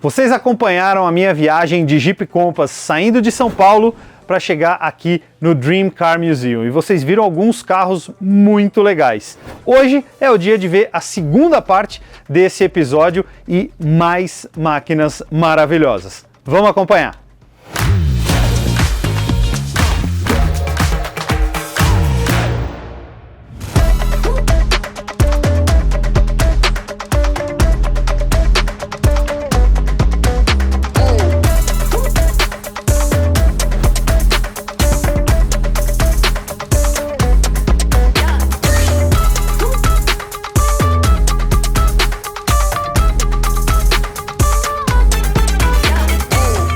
Vocês acompanharam a minha viagem de Jeep Compass saindo de São Paulo para chegar aqui no Dream Car Museum e vocês viram alguns carros muito legais. Hoje é o dia de ver a segunda parte desse episódio e mais máquinas maravilhosas. Vamos acompanhar!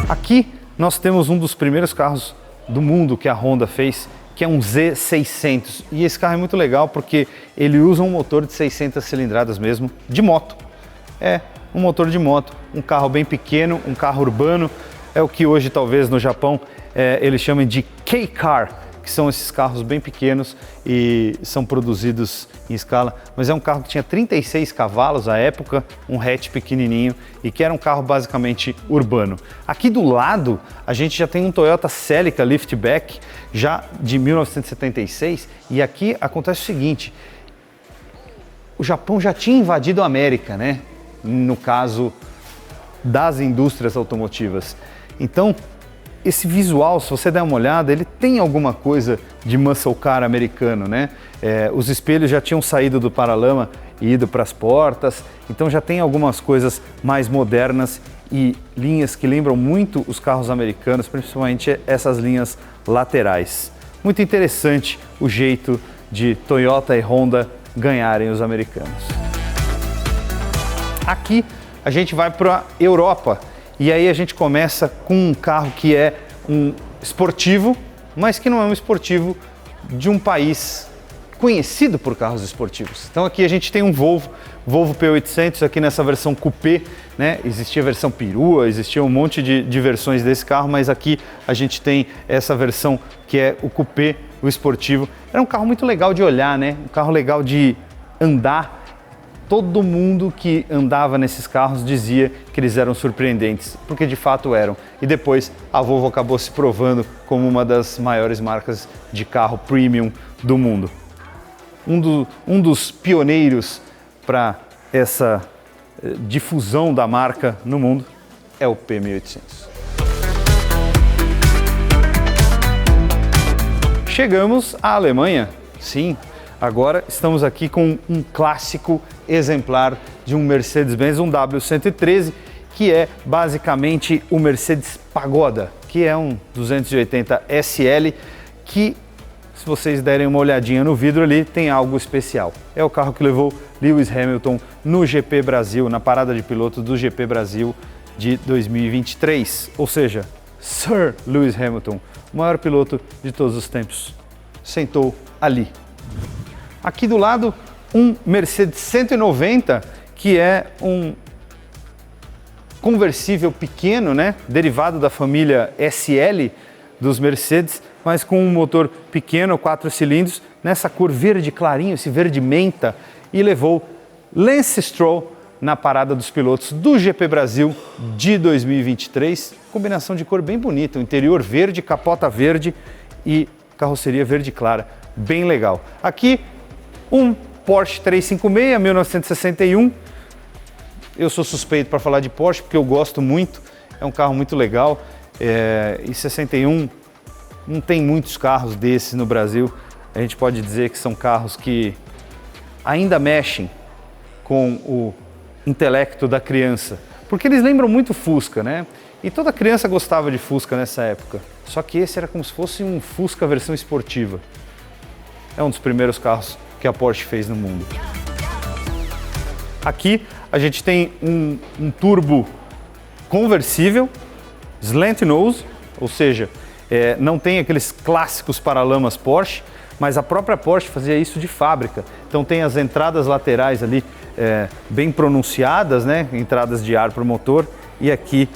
Aqui nós temos um dos primeiros carros do mundo que a Honda fez, que é um Z600. E esse carro é muito legal porque ele usa um motor de 600 cilindradas mesmo, de moto. É, um motor de moto, um carro bem pequeno, um carro urbano. É o que hoje talvez no Japão eles chamam de K-Car, que são esses carros bem pequenos e são produzidos em escala, mas é um carro que tinha 36 cavalos à época, um hatch pequenininho e que era um carro basicamente urbano. Aqui do lado a gente já tem um Toyota Celica Liftback, já de 1976, e aqui acontece o seguinte, o Japão já tinha invadido a América, né? No caso das indústrias automotivas. Então, esse visual, se você der uma olhada, ele tem alguma coisa de muscle car americano, né? Os espelhos já tinham saído do paralama e ido para as portas, então já tem algumas coisas mais modernas e linhas que lembram muito os carros americanos, principalmente essas linhas laterais. Muito interessante o jeito de Toyota e Honda ganharem os americanos. Aqui a gente vai para a Europa. E aí a gente começa com um carro que é um esportivo, mas que não é um esportivo de um país conhecido por carros esportivos. Então aqui a gente tem um Volvo P800 aqui nessa versão coupé, né? Existia a versão perua, existia um monte de versões desse carro, mas aqui a gente tem essa versão que é o coupé, o esportivo. Era um carro muito legal de olhar, né? Um carro legal de andar. Todo mundo que andava nesses carros dizia que eles eram surpreendentes, porque de fato eram. E depois a Volvo acabou se provando como uma das maiores marcas de carro premium do mundo. Um dos pioneiros para essa difusão da marca no mundo é o P1800. Chegamos à Alemanha, sim. Agora estamos aqui com um clássico exemplar de um Mercedes-Benz, um W113, que é basicamente o Mercedes Pagoda, que é um 280 SL, que, se vocês derem uma olhadinha no vidro ali, tem algo especial. É o carro que levou Lewis Hamilton no GP Brasil, na parada de piloto do GP Brasil de 2023. Ou seja, Sir Lewis Hamilton, o maior piloto de todos os tempos, sentou ali. Aqui do lado, um Mercedes 190, que é um conversível pequeno, né? Derivado da família SL dos Mercedes, mas com um motor pequeno, 4 cilindros, nessa cor verde clarinho, esse verde menta, e levou Lance Stroll na parada dos pilotos do GP Brasil de 2023. Combinação de cor bem bonita, o interior verde, capota verde e carroceria verde clara, bem legal. Aqui, um Porsche 356, 1961. Eu sou suspeito para falar de Porsche porque eu gosto muito, é um carro muito legal. E 61 não tem muitos carros desses no Brasil. A gente pode dizer que são carros que ainda mexem com o intelecto da criança, porque eles lembram muito Fusca, né? E toda criança gostava de Fusca nessa época. Só que esse era como se fosse um Fusca versão esportiva. É um dos primeiros carros que a Porsche fez no mundo. Aqui a gente tem um turbo conversível, slant nose, ou seja, não tem aqueles clássicos paralamas Porsche, mas a própria Porsche fazia isso de fábrica. Então tem as entradas laterais ali bem pronunciadas, né? Entradas de ar para o motor, e aqui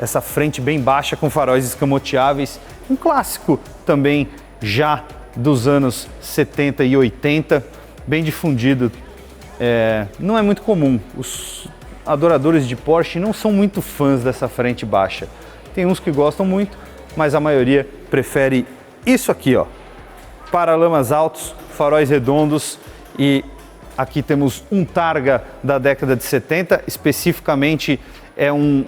essa frente bem baixa com faróis escamoteáveis, um clássico também já dos anos 70 e 80, bem difundido. Não é muito comum. adoradores de Porsche não são muito fãs dessa frente baixa. Tem uns que gostam muito, mas a maioria prefere isso aqui, ó. Paralamas altos, faróis redondos e aqui temos um Targa da década de 70, especificamente é um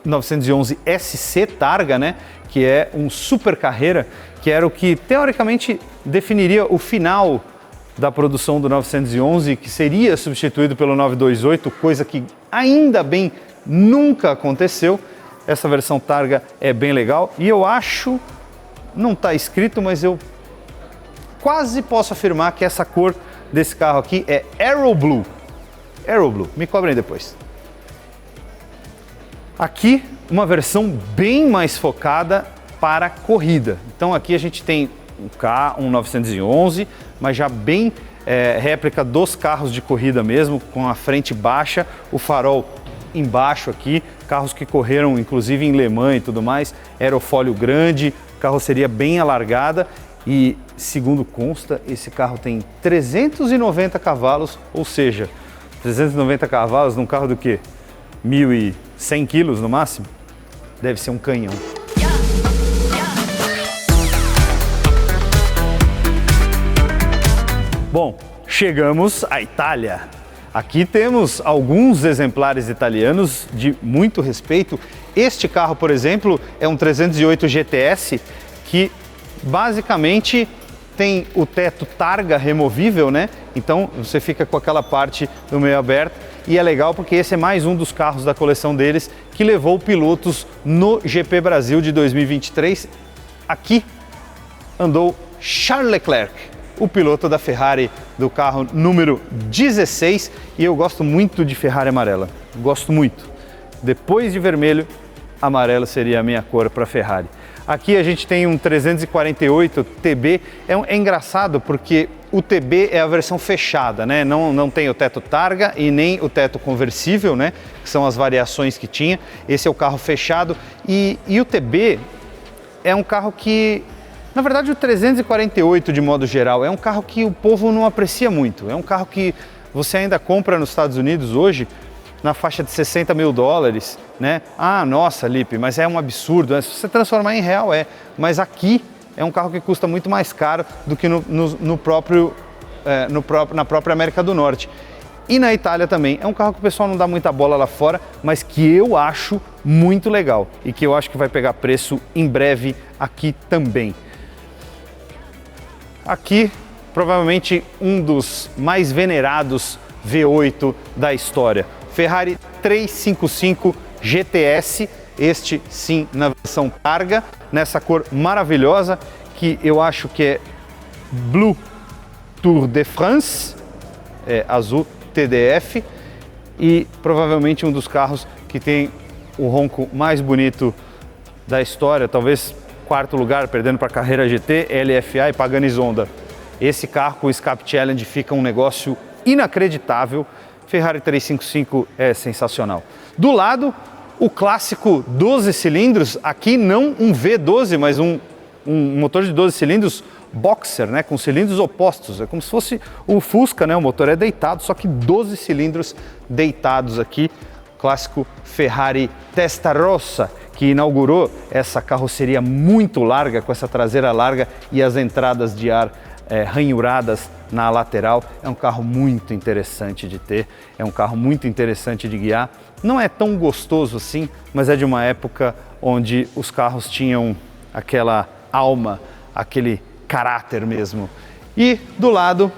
911 SC Targa, né? Que é um super carreira, que era o que teoricamente definiria o final da produção do 911, que seria substituído pelo 928, coisa que ainda bem nunca aconteceu. Essa versão Targa é bem legal e eu acho, não está escrito, mas eu quase posso afirmar que essa cor desse carro aqui é Aero Blue. Aero Blue, me cobrem depois. Aqui uma versão bem mais focada para corrida. Então aqui a gente tem um 911, mas já bem réplica dos carros de corrida mesmo, com a frente baixa, o farol embaixo aqui, carros que correram inclusive em Le Mans e tudo mais, aerofólio grande, carroceria bem alargada e, segundo consta, esse carro tem 390 cavalos, ou seja, 390 cavalos num carro do quê? 1.100 quilos no máximo? Deve ser um canhão. Bom, chegamos à Itália. Aqui temos alguns exemplares italianos de muito respeito. Este carro, por exemplo, é um 308 GTS que basicamente tem o teto Targa removível, né? Então você fica com aquela parte do meio aberto e é legal porque esse é mais um dos carros da coleção deles que levou pilotos no GP Brasil de 2023. Aqui andou Charles Leclerc, o piloto da Ferrari do carro número 16, e eu gosto muito de Ferrari amarela, gosto muito. Depois de vermelho, amarelo seria a minha cor para Ferrari. Aqui a gente tem um 348 TB, é engraçado porque o TB é a versão fechada, né? Não tem o teto Targa e nem o teto conversível, né? Que são as variações que tinha. Esse é o carro fechado e o TB é um carro que, na verdade, o 348 de modo geral é um carro que o povo não aprecia muito. É um carro que você ainda compra nos Estados Unidos hoje na faixa de 60 mil dólares, né? Ah, nossa, Lipe, mas é um absurdo. Se você transformar em real mas aqui é um carro que custa muito mais caro do que na própria América do Norte. E na Itália também. É um carro que o pessoal não dá muita bola lá fora, mas que eu acho muito legal e que eu acho que vai pegar preço em breve aqui também. Aqui, provavelmente um dos mais venerados V8 da história. Ferrari 355 GTS, este sim na versão Targa, nessa cor maravilhosa que eu acho que é Blue Tour de France, azul TDF, e provavelmente um dos carros que tem o ronco mais bonito da história, talvez quarto lugar, perdendo para a Carrera GT, LFA e Pagani Zonda. Esse carro com o Escape Challenge fica um negócio inacreditável. Ferrari 355 é sensacional. Do lado, o clássico 12 cilindros, aqui não um V12, mas um motor de 12 cilindros boxer, né, com cilindros opostos. É como se fosse o Fusca, né, o motor é deitado, só que 12 cilindros deitados aqui. Clássico Ferrari Testarossa, que inaugurou essa carroceria muito larga, com essa traseira larga e as entradas de ar ranhuradas na lateral. É um carro muito interessante de ter, é um carro muito interessante de guiar. Não é tão gostoso assim, mas é de uma época onde os carros tinham aquela alma, aquele caráter mesmo. E do lado,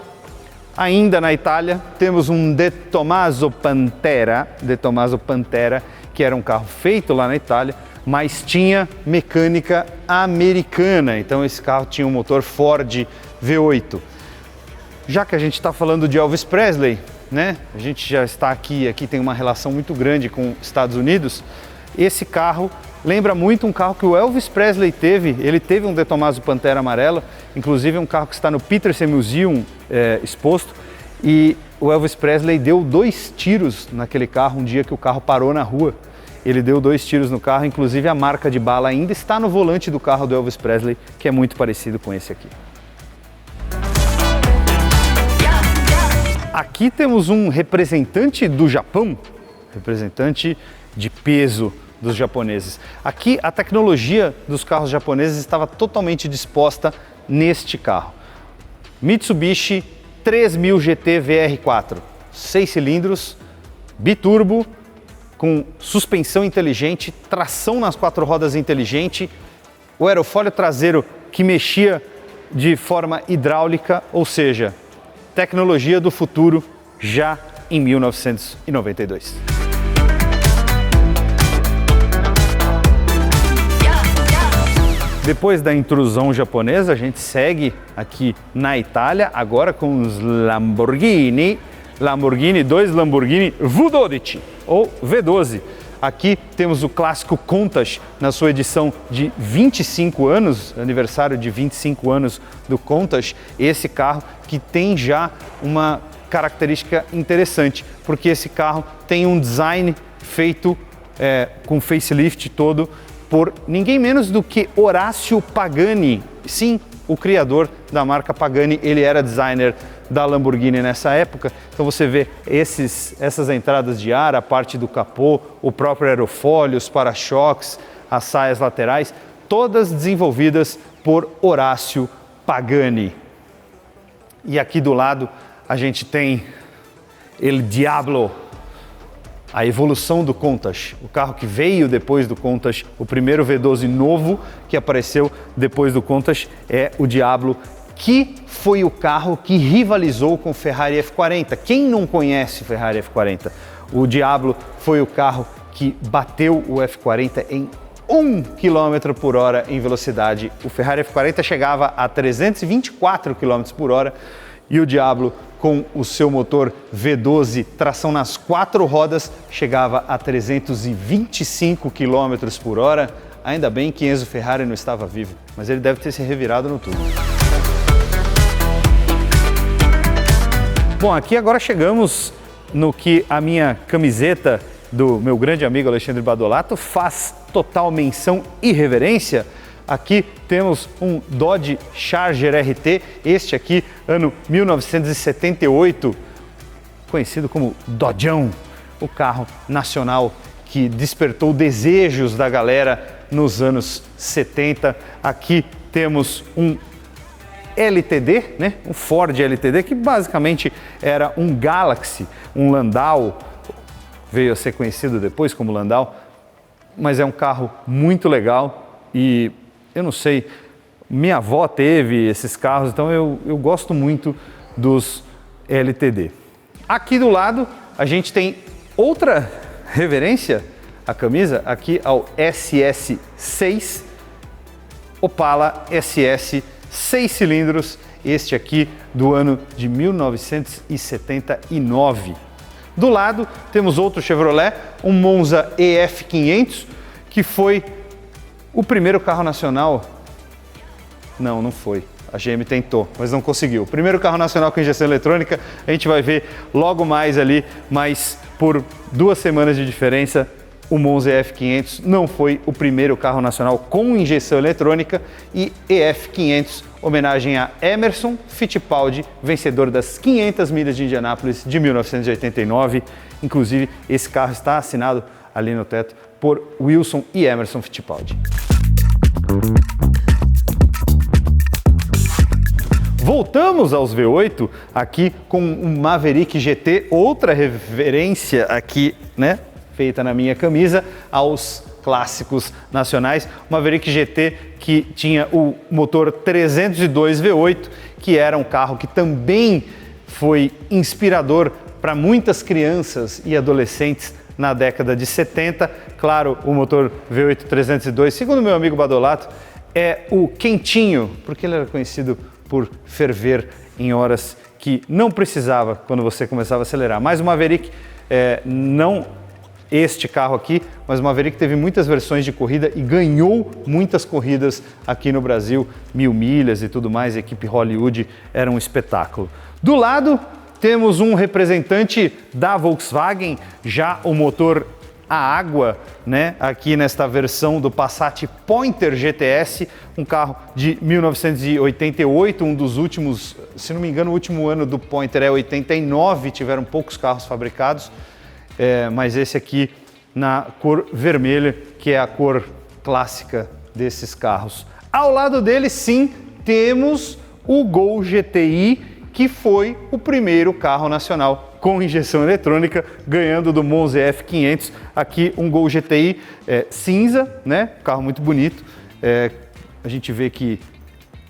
ainda na Itália, temos um De Tomaso Pantera, que era um carro feito lá na Itália, mas tinha mecânica americana. Então esse carro tinha um motor Ford V8. Já que a gente está falando de Elvis Presley, né? A gente já está aqui tem uma relação muito grande com os Estados Unidos. Esse carro lembra muito um carro que o Elvis Presley teve. Ele teve um De Tomaso Pantera amarelo, inclusive um carro que está no Petersen Museum exposto. E o Elvis Presley deu 2 tiros naquele carro um dia que o carro parou na rua. Ele deu 2 tiros no carro, inclusive a marca de bala ainda está no volante do carro do Elvis Presley, que é muito parecido com esse aqui. Aqui temos um representante do Japão, representante de peso dos japoneses. Aqui a tecnologia dos carros japoneses estava totalmente disposta neste carro. Mitsubishi 3000 GT VR4, 6 cilindros, biturbo, com suspensão inteligente, tração nas 4 rodas inteligente, o aerofólio traseiro que mexia de forma hidráulica, ou seja, tecnologia do futuro já em 1992. Depois da intrusão japonesa, a gente segue aqui na Itália, agora com os Lamborghini, dois Lamborghini V12 ou V12. Aqui temos o clássico Countach na sua edição de 25 anos, aniversário de 25 anos do Countach. Esse carro que tem já uma característica interessante, porque esse carro tem um design feito com facelift todo por ninguém menos do que Horácio Pagani. Sim, o criador da marca Pagani, ele era designer da Lamborghini nessa época. Então você vê essas entradas de ar, a parte do capô, o próprio aerofólio, os para-choques, as saias laterais, todas desenvolvidas por Horácio Pagani. E aqui do lado a gente tem El Diablo, a evolução do Countach, o carro que veio depois do Countach, o primeiro V12 novo que apareceu depois do Countach é o Diablo, que foi o carro que rivalizou com o Ferrari F40. Quem não conhece o Ferrari F40? O Diablo foi o carro que bateu o F40 em 1 km por hora em velocidade. O Ferrari F40 chegava a 324 km por hora e o Diablo, com o seu motor V12, tração nas 4 rodas, chegava a 325 km por hora. Ainda bem que Enzo Ferrari não estava vivo, mas ele deve ter se revirado no tubo. Bom, aqui agora chegamos no que a minha camiseta do meu grande amigo Alexandre Badolato faz total menção e reverência. Aqui temos um Dodge Charger RT, este aqui, ano 1978, conhecido como Dodgeão, o carro nacional que despertou desejos da galera nos anos 70. Aqui temos um LTD, né? Um Ford LTD, que basicamente era um Galaxy, um Landau, veio a ser conhecido depois como Landau, mas é um carro muito legal e eu não sei, minha avó teve esses carros, então eu gosto muito dos LTD. Aqui do lado a gente tem outra reverência à camisa, aqui ao SS6, Opala SS 6 cilindros, este aqui do ano de 1979. Do lado temos outro Chevrolet, um Monza EF500, que foi o primeiro carro nacional. Não foi. A GM tentou, mas não conseguiu. O primeiro carro nacional com injeção eletrônica, a gente vai ver logo mais ali, mas por 2 semanas de diferença, o Monza EF500 não foi o primeiro carro nacional com injeção eletrônica, e EF500, homenagem a Emerson Fittipaldi, vencedor das 500 milhas de Indianápolis de 1989. Inclusive, esse carro está assinado ali no teto por Wilson e Emerson Fittipaldi. Voltamos aos V8 aqui com um Maverick GT, outra referência aqui, né, feita na minha camisa aos clássicos nacionais. O Maverick GT que tinha o motor 302 V8, que era um carro que também foi inspirador para muitas crianças e adolescentes na década de 70. Claro, o motor V8 302, segundo meu amigo Badolato, é o quentinho, porque ele era conhecido por ferver em horas que não precisava quando você começava a acelerar. Mas o Maverick, não este carro aqui, mas o Maverick teve muitas versões de corrida e ganhou muitas corridas aqui no Brasil, 1000 milhas e tudo mais. A equipe Hollywood era um espetáculo. Do lado temos um representante da Volkswagen, já o motor a água, né, aqui nesta versão do Passat Pointer GTS, um carro de 1988, um dos últimos, se não me engano, o último ano do Pointer é 89, tiveram poucos carros fabricados, mas esse aqui na cor vermelha, que é a cor clássica desses carros. Ao lado dele, sim, temos o Gol GTI, que foi o primeiro carro nacional com injeção eletrônica, ganhando do Monza F500. Aqui um Gol GTI cinza, né? Carro muito bonito. A gente vê que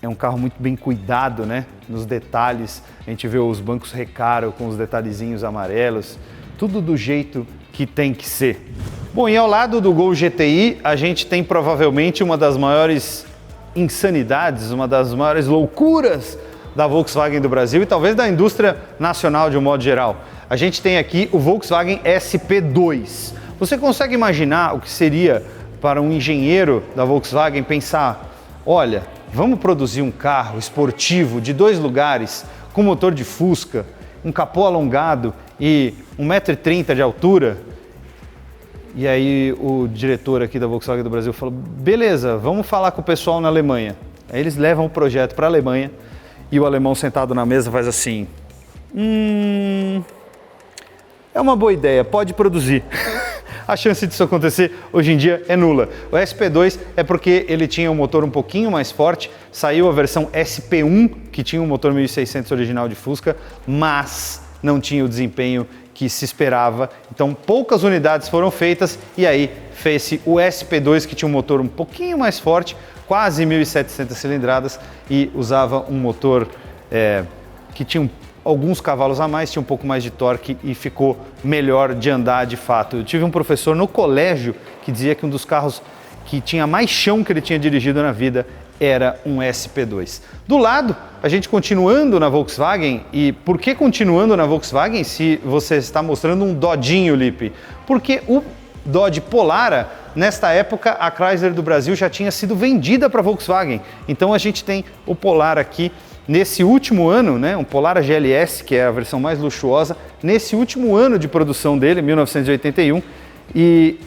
é um carro muito bem cuidado, né? Nos detalhes, a gente vê os bancos Recaro com os detalhezinhos amarelos, tudo do jeito que tem que ser. Bom, e ao lado do Gol GTI, a gente tem provavelmente uma das maiores insanidades, uma das maiores loucuras da Volkswagen do Brasil e talvez da indústria nacional de um modo geral. A gente tem aqui o Volkswagen SP2. Você consegue imaginar o que seria para um engenheiro da Volkswagen pensar, olha, vamos produzir um carro esportivo de 2 lugares, com motor de Fusca, um capô alongado e 1,30 m de altura? E aí o diretor aqui da Volkswagen do Brasil falou, beleza, vamos falar com o pessoal na Alemanha. Aí eles levam o projeto para a Alemanha e o alemão sentado na mesa faz assim, é uma boa ideia, pode produzir. A chance disso acontecer hoje em dia é nula. O SP2 é porque ele tinha um motor um pouquinho mais forte, saiu a versão SP1, que tinha um motor 1600 original de Fusca, mas não tinha o desempenho que se esperava, então poucas unidades foram feitas e aí fez-se o SP2, que tinha um motor um pouquinho mais forte, quase 1.700 cilindradas e usava um motor que tinha alguns cavalos a mais, tinha um pouco mais de torque e ficou melhor de andar de fato. Eu tive um professor no colégio que dizia que um dos carros que tinha mais chão que ele tinha dirigido na vida era um SP2. Do lado, a gente continuando na Volkswagen, e por que continuando na Volkswagen se você está mostrando um Dodinho, Lipe? Porque o Dodge Polara, nesta época, a Chrysler do Brasil já tinha sido vendida para a Volkswagen. Então a gente tem o Polara aqui nesse último ano, né, um Polara GLS, que é a versão mais luxuosa, nesse último ano de produção dele, 1981, e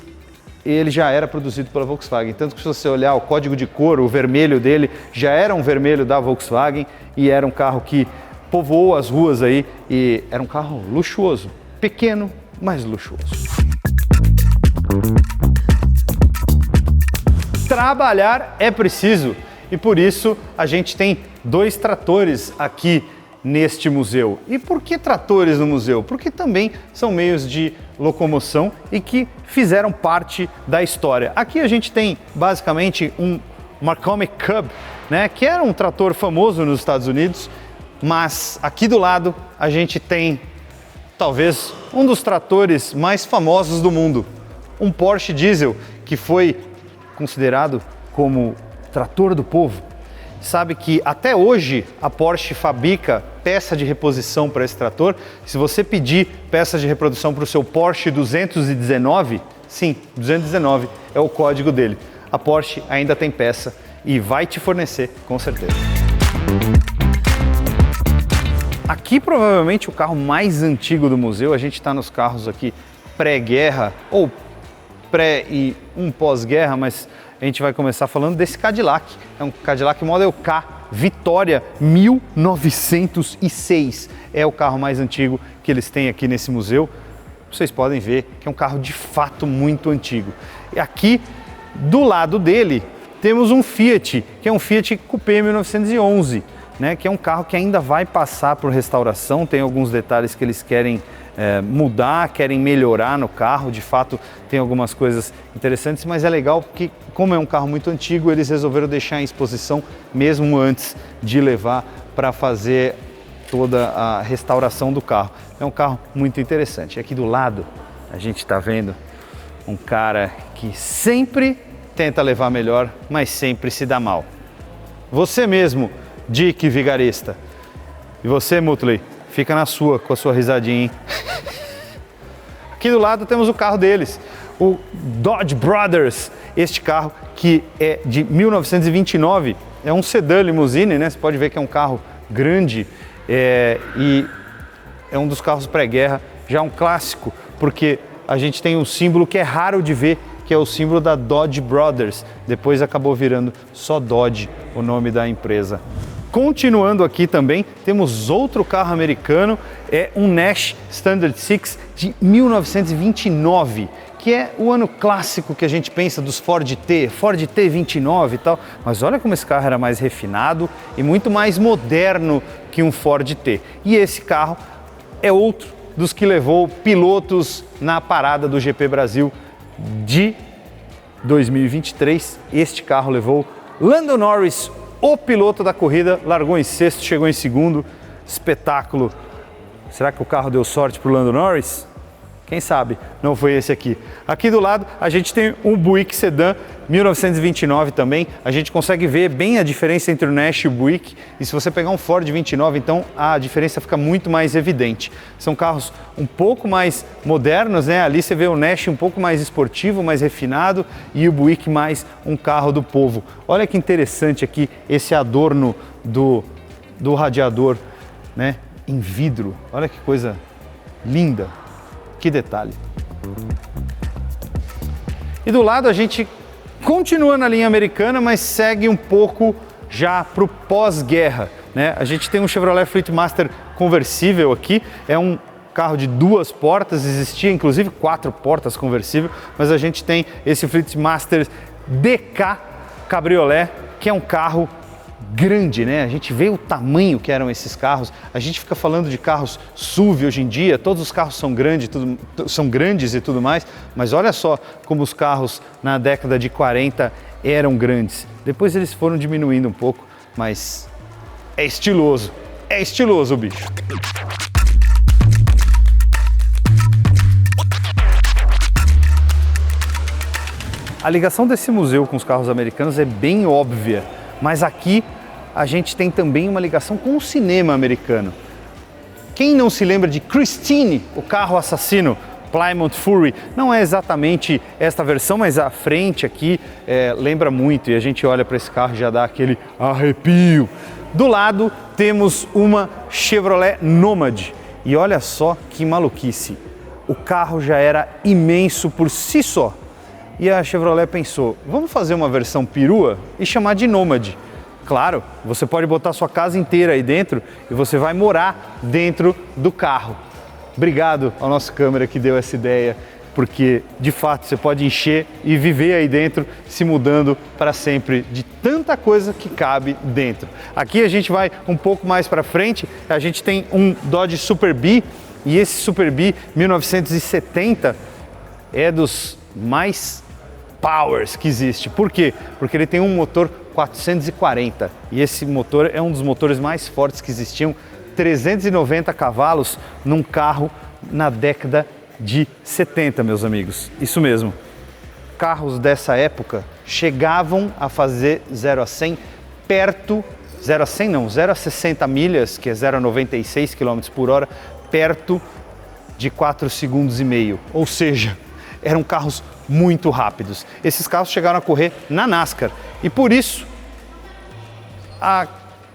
ele já era produzido pela Volkswagen, tanto que se você olhar o código de cor, o vermelho dele, já era um vermelho da Volkswagen e era um carro que povoou as ruas aí e era um carro luxuoso, pequeno, mas luxuoso. Trabalhar é preciso e por isso a gente tem 2 tratores aqui neste museu. E por que tratores no museu? Porque também são meios de locomoção e que fizeram parte da história. Aqui a gente tem basicamente um McCormick Cub, né, que era um trator famoso nos Estados Unidos, mas aqui do lado a gente tem talvez um dos tratores mais famosos do mundo, um Porsche Diesel, que foi considerado como trator do povo. Sabe que até hoje a Porsche fabrica peça de reposição para esse trator. Se você pedir peças de reprodução para o seu Porsche 219, sim, 219 é o código dele. A Porsche ainda tem peça e vai te fornecer, com certeza. Aqui provavelmente o carro mais antigo do museu, a gente está nos carros aqui pré-guerra ou pré e um pós-guerra, mas a gente vai começar falando desse Cadillac. É um Cadillac Model K Vitória 1906. É o carro mais antigo que eles têm aqui nesse museu. Vocês podem ver que é um carro de fato muito antigo. E aqui do lado dele temos um Fiat, que é um Fiat Coupé 1911, né? Que é um carro que ainda vai passar por restauração. Tem alguns detalhes que eles querem mudar, querem melhorar no carro. De fato tem algumas coisas interessantes, mas é legal porque como é um carro muito antigo, eles resolveram deixar em exposição mesmo antes de levar para fazer toda a restauração do carro. É um carro muito interessante. E aqui do lado a gente está vendo um cara que sempre tenta levar melhor, mas sempre se dá mal. Você mesmo, Dick Vigarista. E você, Mutley, fica na sua, com a sua risadinha, hein? Aqui do lado temos o carro deles, o Dodge Brothers. Este carro que é de 1929, é um sedã limousine, né? Você pode ver que é um carro grande e é um dos carros pré-guerra, já um clássico, porque a gente tem um símbolo que é raro de ver, que é o símbolo da Dodge Brothers. Depois acabou virando só Dodge, o nome da empresa. Continuando aqui também, temos outro carro americano, é um Nash Standard Six de 1929, que é o ano clássico que a gente pensa dos Ford T29 e tal, mas olha como esse carro era mais refinado e muito mais moderno que um Ford T. E esse carro é outro dos que levou pilotos na parada do GP Brasil de 2023. Este carro levou Lando Norris, o piloto da corrida, largou em sexto, chegou em segundo. Espetáculo. Será que o carro deu sorte para o Lando Norris? Quem sabe não foi esse aqui. Aqui do lado a gente tem um Buick Sedan 1929 também. A gente consegue ver bem a diferença entre o Nash e o Buick. E se você pegar um Ford 29, então a diferença fica muito mais evidente. São carros um pouco mais modernos, né? Ali você vê o Nash um pouco mais esportivo, mais refinado, e o Buick mais um carro do povo. Olha que interessante aqui esse adorno do radiador, né? Em vidro. Olha que coisa linda. Que detalhe. E do lado a gente continua na linha americana, mas segue um pouco já para o pós-guerra, né? A gente tem um Chevrolet Fleetmaster conversível aqui, é um carro de 2 portas, existia inclusive 4 portas conversível, mas a gente tem esse Fleetmaster DK Cabriolet, que é um carro grande, né? A gente vê o tamanho que eram esses carros. A gente fica falando de carros SUV hoje em dia, todos os carros são grandes e tudo mais, mas olha só como os carros na década de 40 eram grandes. Depois eles foram diminuindo um pouco, mas é estiloso o bicho. A ligação desse museu com os carros americanos é bem óbvia, mas aqui a gente tem também uma ligação com o cinema americano. Quem não se lembra de Christine, o carro assassino, Plymouth Fury? Não é exatamente esta versão, mas a frente aqui lembra muito, e a gente olha para esse carro e já dá aquele arrepio. Do lado temos uma Chevrolet Nomad, e olha só que maluquice, o carro já era imenso por si só. E a Chevrolet pensou, vamos fazer uma versão perua e chamar de Nomad. Claro, você pode botar sua casa inteira aí dentro e você vai morar dentro do carro. Obrigado ao nosso câmera que deu essa ideia, porque de fato você pode encher e viver aí dentro, se mudando para sempre de tanta coisa que cabe dentro. Aqui a gente vai um pouco mais para frente, a gente tem um Dodge Super Bee, e esse Super Bee 1970 é dos mais powers que existe. Por quê? Porque ele tem um motor 440 e esse motor é um dos motores mais fortes que existiam, 390 cavalos num carro na década de 70, meus amigos. Isso mesmo. Carros dessa época chegavam a fazer 0 a 100 perto, 0 a 100 não, 0 a 60 milhas, que é 0,96 km por hora, perto de 4 segundos e meio. Ou seja, eram carros muito rápidos. Esses carros chegaram a correr na NASCAR e por isso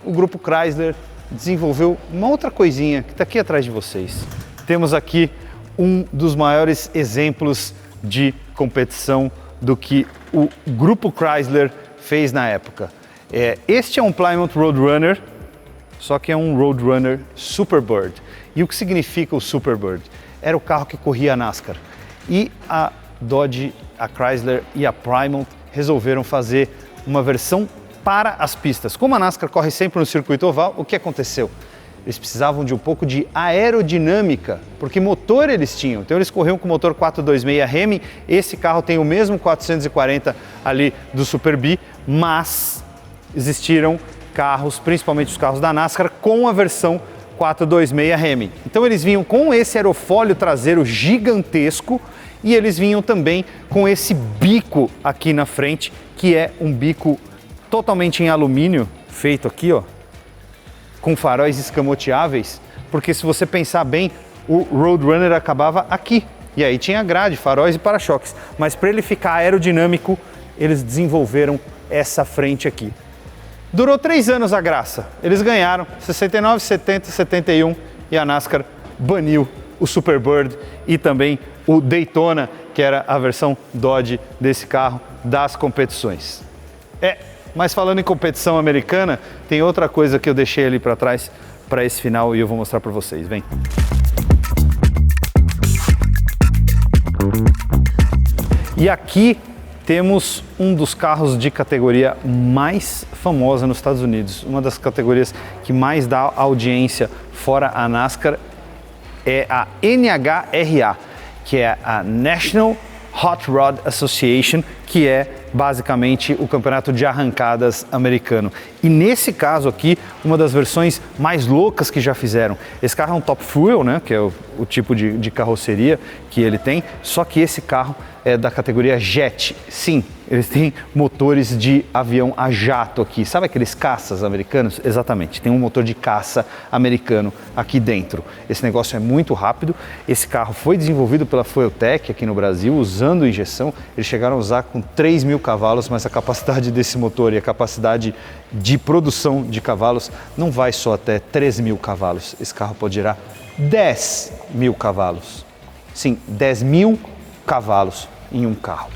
o grupo Chrysler desenvolveu uma outra coisinha que está aqui atrás de vocês. Temos aqui um dos maiores exemplos de competição do que o grupo Chrysler fez na época. Este é um Plymouth Roadrunner, só que é um Roadrunner Superbird. E o que significa o Superbird? Era o carro que corria a NASCAR. E a Dodge, a Chrysler e a Plymouth resolveram fazer uma versão para as pistas. Como a NASCAR corre sempre no circuito oval, o que aconteceu? Eles precisavam de um pouco de aerodinâmica, porque motor eles tinham. Então eles corriam com o motor 426 Hemi, esse carro tem o mesmo 440 ali do Super Bee, mas existiram carros, principalmente os carros da NASCAR, com a versão 426 Hemi. Então eles vinham com esse aerofólio traseiro gigantesco e eles vinham também com esse bico aqui na frente, que é um bico totalmente em alumínio, feito aqui, ó, com faróis escamoteáveis, porque se você pensar bem, o Roadrunner acabava aqui, e aí tinha grade, faróis e para-choques, mas para ele ficar aerodinâmico, eles desenvolveram essa frente aqui. Durou 3 anos a graça, eles ganharam 69, 70, 71 e a NASCAR baniu o Superbird e também o Daytona, que era a versão Dodge desse carro das competições. Mas falando em competição americana, tem outra coisa que eu deixei ali para trás para esse final e eu vou mostrar para vocês. Vem! E aqui temos um dos carros de categoria mais famosa nos Estados Unidos. Uma das categorias que mais dá audiência fora a NASCAR é a NHRA, que é a National Hot Rod Association, que é basicamente o campeonato de arrancadas americano. E nesse caso aqui, uma das versões mais loucas que já fizeram. Esse carro é um top fuel, né, que é o tipo de carroceria que ele tem, só que esse carro é da categoria jet. Sim, eles têm motores de avião a jato aqui. Sabe aqueles caças americanos? Exatamente, tem um motor de caça americano aqui dentro. Esse negócio é muito rápido. Esse carro foi desenvolvido pela Fueltech aqui no Brasil, usando injeção. Eles chegaram a usar com 3.000 cavalos, mas a capacidade desse motor e a capacidade de produção de cavalos não vai só até 3.000 cavalos. Esse carro pode gerar 10.000 cavalos. Sim, 10.000 cavalos em um carro.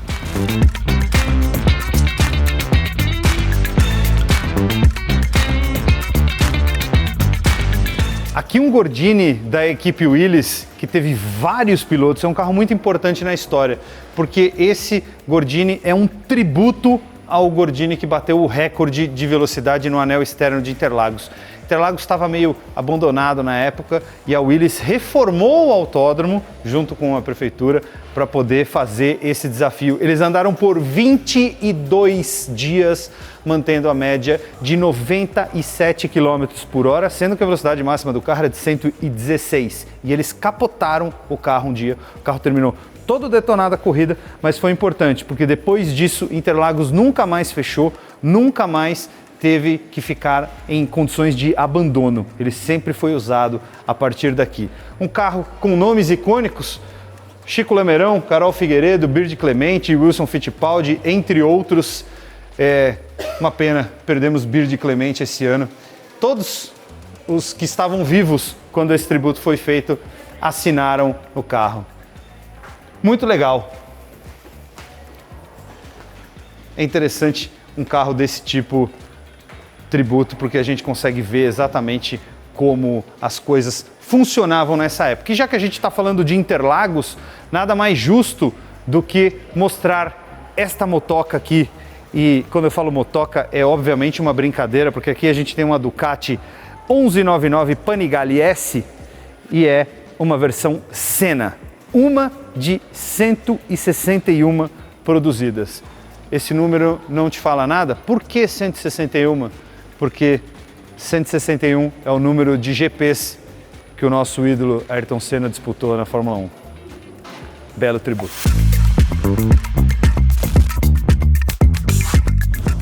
Aqui um Gordini da equipe Willys, que teve vários pilotos, é um carro muito importante na história, porque esse Gordini é um tributo ao Gordini que bateu o recorde de velocidade no anel externo de Interlagos. Interlagos estava meio abandonado na época e a Willys reformou o autódromo junto com a prefeitura para poder fazer esse desafio. Eles andaram por 22 dias mantendo a média de 97 km por hora, sendo que a velocidade máxima do carro era de 116. E eles capotaram o carro um dia. O carro terminou todo detonado a corrida, mas foi importante, porque depois disso Interlagos nunca mais fechou, nunca mais teve que ficar em condições de abandono. Ele sempre foi usado a partir daqui. Um carro com nomes icônicos: Chico Lameirão, Carol Figueiredo, Bird Clemente, Wilson Fittipaldi, entre outros. É uma pena, perdemos Bird Clemente esse ano. Todos os que estavam vivos quando esse tributo foi feito assinaram o carro. Muito legal. É interessante um carro desse tipo tributo, porque a gente consegue ver exatamente como as coisas funcionavam nessa época. E já que a gente está falando de Interlagos, nada mais justo do que mostrar esta motoca aqui. E quando eu falo motoca, é obviamente uma brincadeira, porque aqui a gente tem uma Ducati 1199 Panigale S e é uma versão Senna, uma de 161 produzidas. Esse número não te fala nada? Por que 161? Porque 161 é o número de GPs que o nosso ídolo Ayrton Senna disputou na Fórmula 1. Belo tributo.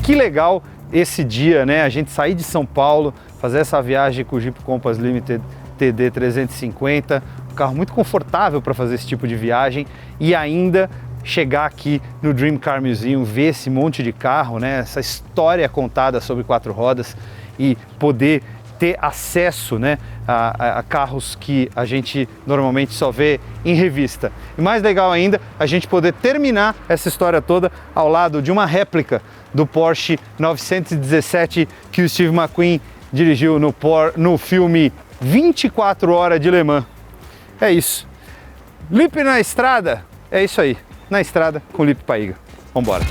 Que legal esse dia, né? A gente sair de São Paulo, fazer essa viagem com o Jeep Compass Limited TD 350, um carro muito confortável para fazer esse tipo de viagem e ainda chegar aqui no Dream Car Museum, ver esse monte de carro, né? Essa história contada sobre quatro rodas e poder ter acesso, né, a carros que a gente normalmente só vê em revista. E mais legal ainda, a gente poder terminar essa história toda ao lado de uma réplica do Porsche 917 que o Steve McQueen dirigiu no filme 24 Horas de Le Mans. É isso. Lipe na estrada, é isso aí. Na estrada com Lipe Paiga. Vambora.